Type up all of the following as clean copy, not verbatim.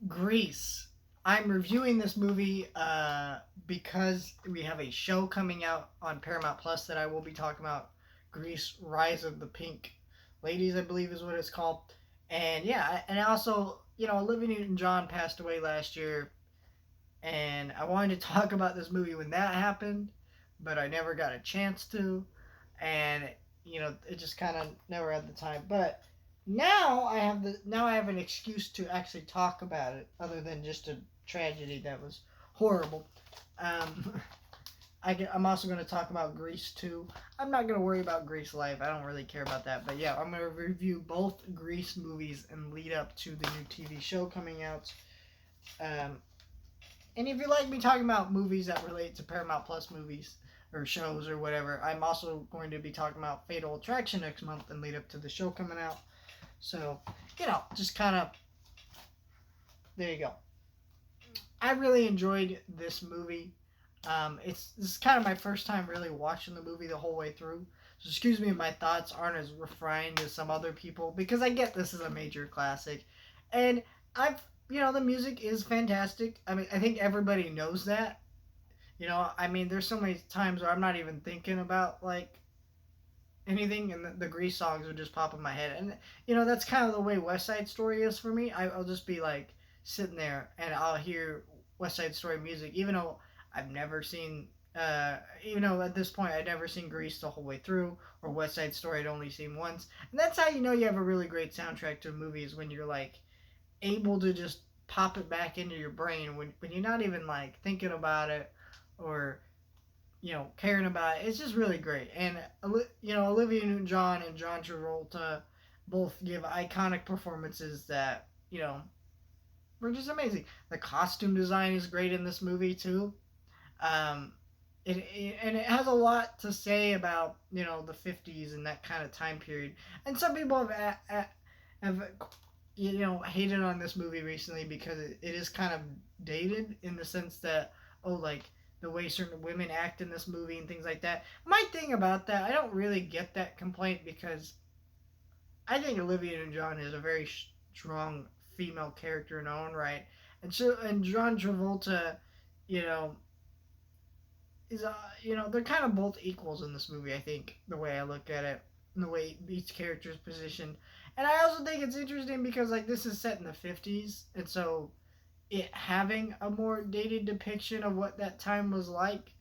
Grease. I'm reviewing this movie because we have a show coming out on Paramount Plus that I will be talking about. Grease: Rise of the Pink Ladies, I believe is what it's called. And yeah, and also, Olivia Newton-John passed away last year, and I wanted to talk about this movie when that happened, but I never got a chance to, and it just kind of never had the time. But now I have an excuse to actually talk about it, other than just a tragedy that was horrible. Um, I'm also going to talk about Grease too. I'm not going to worry about Grease Life. I don't really care about that. But yeah, I'm going to review both Grease movies and lead up to the new TV show coming out. Um, and if you like me talking about movies that relate to Paramount Plus movies or shows or whatever, I'm also going to be talking about Fatal Attraction next month and lead up to the show coming out. So, just kind of there you go. I really enjoyed this movie. This is kind of my first time really watching the movie the whole way through. So excuse me if my thoughts aren't as refined as some other people because I get this is a major classic, and the music is fantastic. I mean, I think everybody knows that. I mean, there's so many times where I'm not even thinking about like anything, and the Grease songs would just pop in my head, and that's kind of the way West Side Story is for me. I'll just be like sitting there and I'll hear West Side Story music, even though I've never seen. Even though at this point I'd never seen Grease the whole way through, or West Side Story I'd only seen once, and that's how you know you have a really great soundtrack to a movie is when you're like able to just pop it back into your brain when you're not even like thinking about it or caring about it. It's just really great. And Olivia Newton-John and John Travolta both give iconic performances that were just amazing. The costume design is great in this movie too. Um, and it has a lot to say about the 50s and that kind of time period. And some people have hated on this movie recently because it is kind of dated in the sense that like the way certain women act in this movie and things like that. My thing about that, I don't really get that complaint because I think Olivia Newton-John is a very strong female character in her own right, and John Travolta, you know, is they're kind of both equals in this movie. I think the way I look at it, and the way each character is positioned, and I also think it's interesting because like this is set in the 50s, and so it having a more dated depiction of what that time was like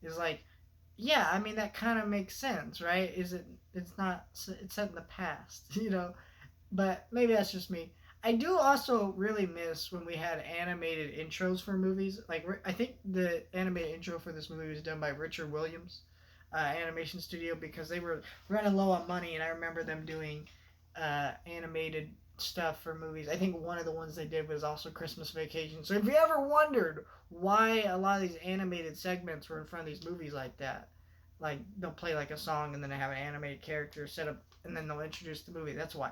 is like, yeah, I mean that kind of makes sense, right? It's not, it's set in the past, but maybe that's just me. I do also really miss when we had animated intros for movies. Like I think the animated intro for this movie was done by Richard Williams animation studio because they were running low on money, and I remember them doing animated stuff for movies. I think one of the ones they did was also Christmas Vacation. So if you ever wondered why a lot of these animated segments were in front of these movies like that, like they'll play like a song and then they have an animated character set up and then they'll introduce the movie. That's why.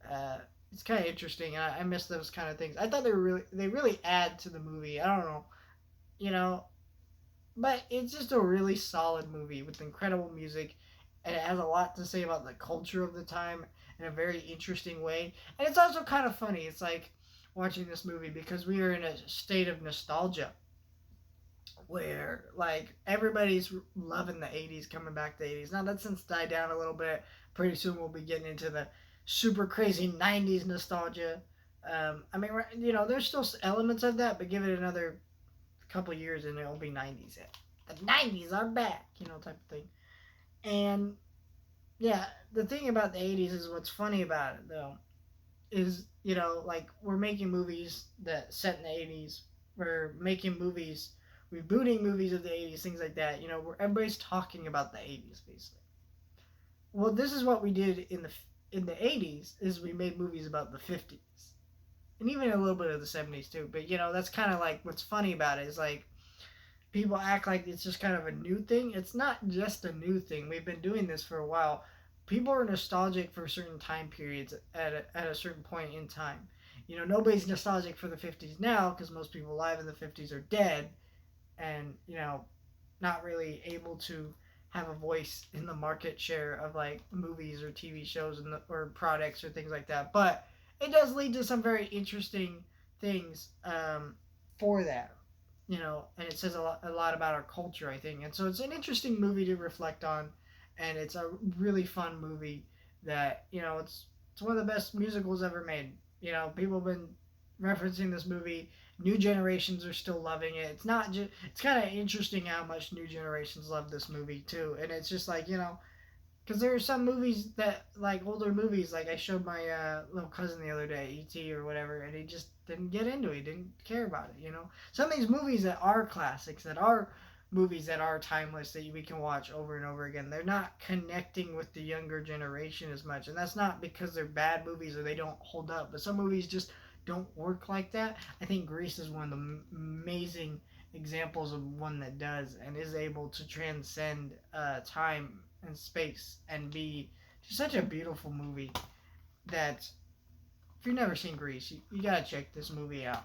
Uh, it's kind of interesting. I miss those kind of things. I thought they really add to the movie. I don't know, you know, but it's just a really solid movie with incredible music, and it has a lot to say about the culture of the time in a very interesting way. And it's also kind of funny. It's like watching this movie because we are in a state of nostalgia where like everybody's loving the 80s, coming back to the 80s. Now that's since died down a little bit. Pretty soon we'll be getting into the super crazy 90s nostalgia. I mean, there's still elements of that, but give it another couple years and it'll be 90s. The 90s are back, type of thing. And yeah, the thing about the 80s is what's funny about it though is, like we're making movies that set in the 80s. We're making movies, rebooting movies of the 80s, things like that, where everybody's talking about the 80s basically. Well, this is what we did in the 80s is we made movies about the 50s. And even a little bit of the 70s too. But that's kind of like what's funny about it is like people act like it's just kind of a new thing. It's not just a new thing. We've been doing this for a while. People are nostalgic for certain time periods at a certain point in time. Nobody's nostalgic for the 50s now because most people alive in the 50s are dead and, not really able to have a voice in the market share of like movies or TV shows or products or things like that. But it does lead to some very interesting things for that, you know, and it says a lot about our culture, I think. And so it's an interesting movie to reflect on, and it's a really fun movie that, you know, it's one of the best musicals ever made. You know, people have been referencing this movie. New generations are still loving it. It's not just. It's kind of interesting how much new generations love this movie too, and it's just like, you know, because there are some movies that, like older movies, like I showed my little cousin the other day, E.T. or whatever, and he just didn't get into it. He didn't care about it, you know? Some of these movies that are classics, that are movies that are timeless, that we can watch over and over again, they're not connecting with the younger generation as much. And that's not because they're bad movies or they don't hold up, but some movies just don't work like that. I think Grease is one of the amazing examples of one that does and is able to transcend time and space and be just such a beautiful movie that if you've never seen Grease, you gotta check this movie out.